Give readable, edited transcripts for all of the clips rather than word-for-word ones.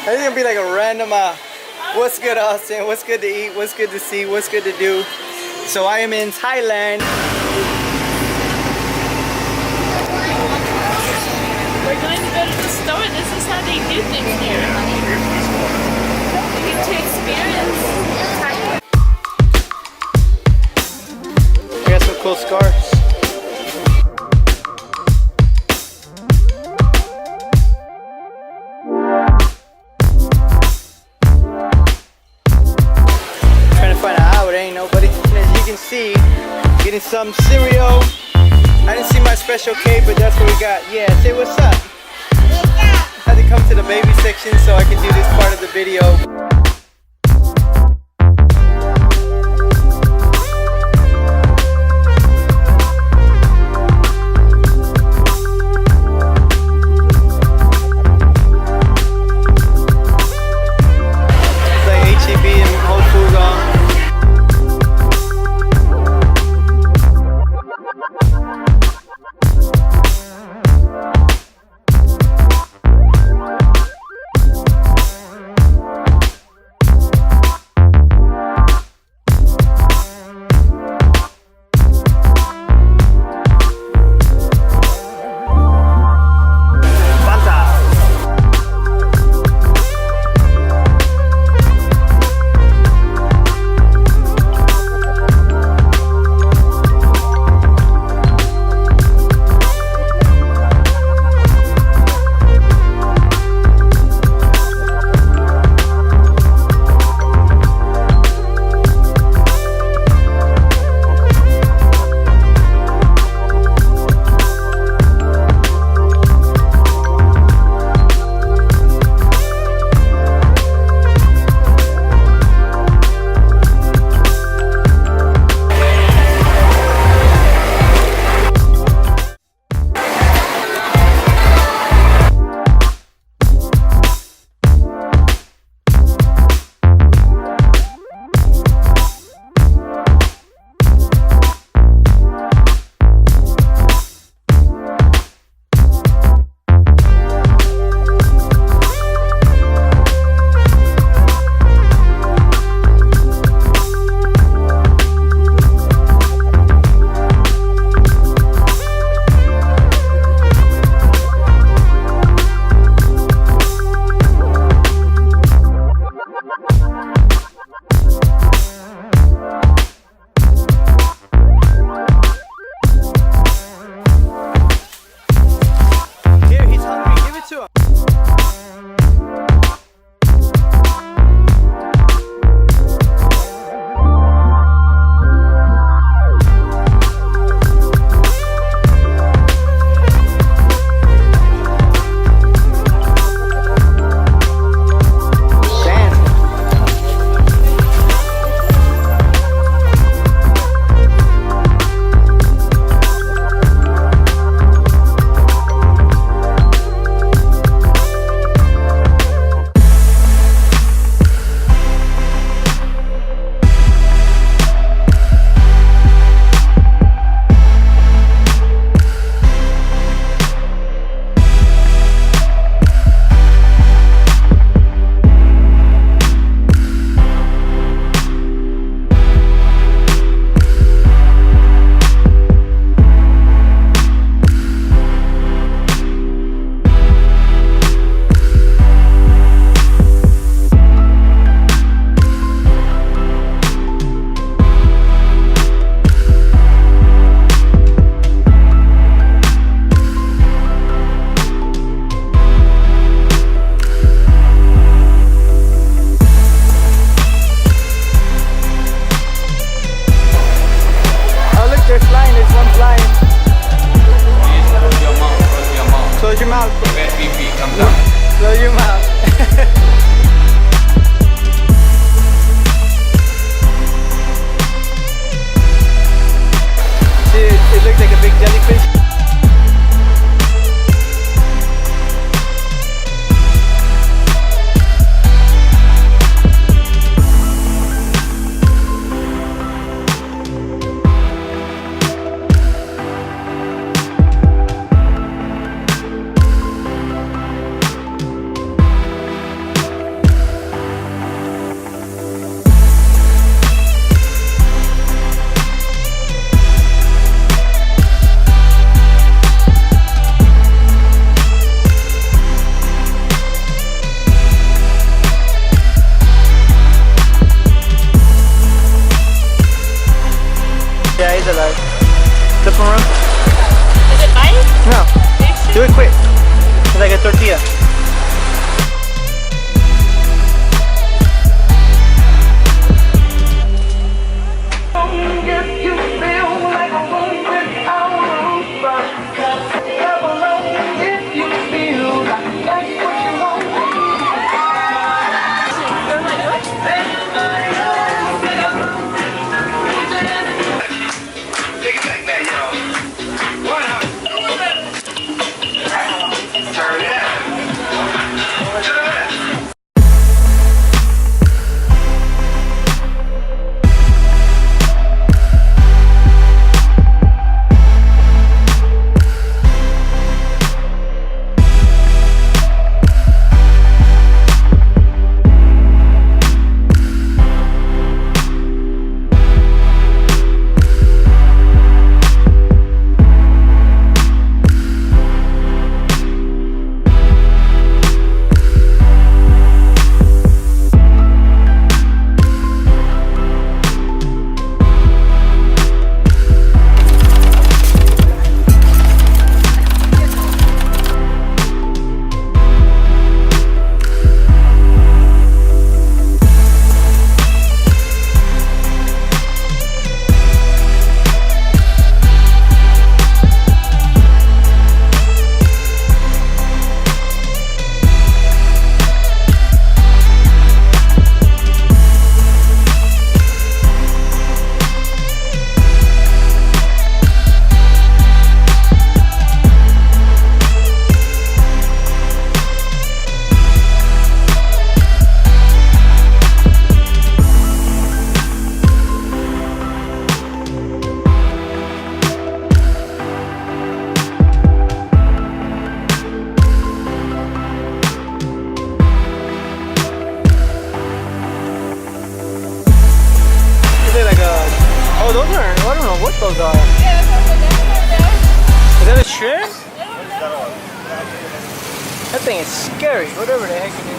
I think it'll be like a random, what's good Austin, what's good to eat, what's good to see, what's good to do. So I am in Thailand. We're going to go to the store. This is how they do things here. You get to experience Thailand. I got some cool scarves. Ain't nobody. As you can see, getting some cereal. I didn't see my special K, but that's what we got. Yeah, say what's up. Had to come to the baby section so I could do this part of the video. It's like H-E-B and Whole Foods on. Those are, I don't know what those are. Yeah, that's over there. Is that a shrimp? That thing is scary, whatever the heck it is.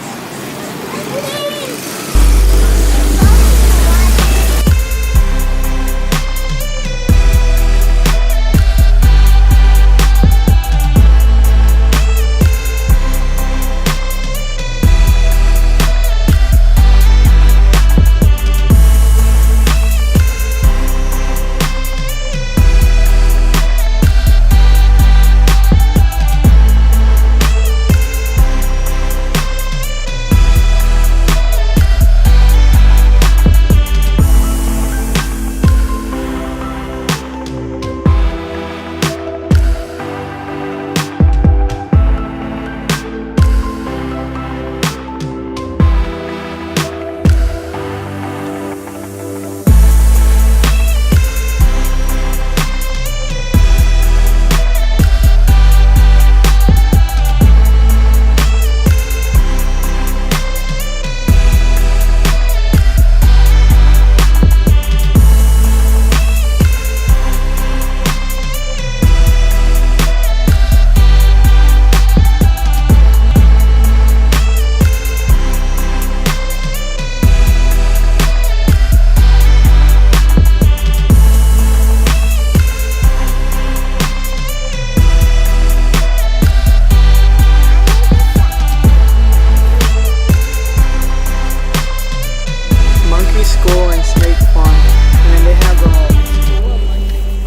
School and snake farm, and then they have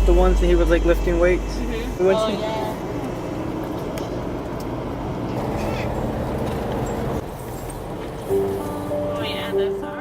the ones that he was like lifting weights. We went to. Oh yeah, that's hard.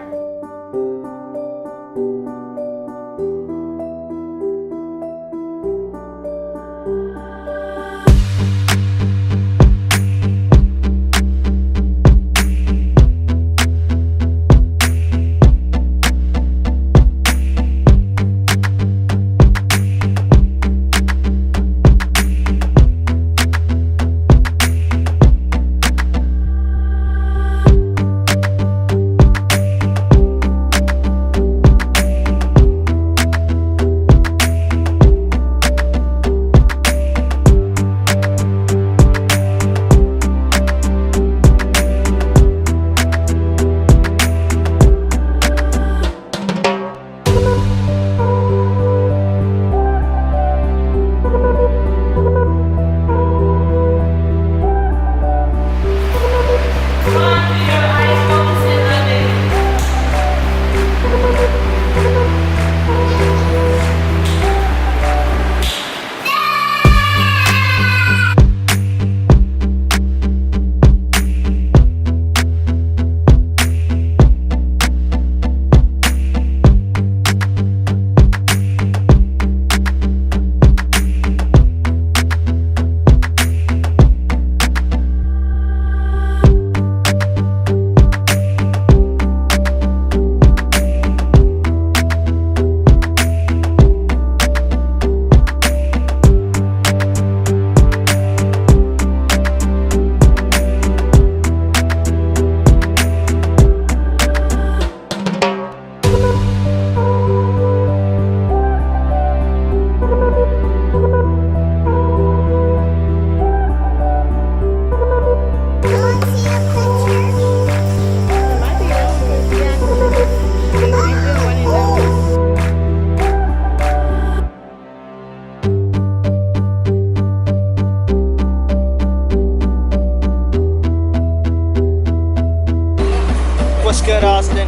What's good, Austin?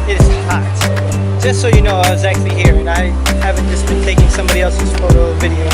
It is hot. Just so you know, I was actually here and I haven't just been taking somebody else's photo or video.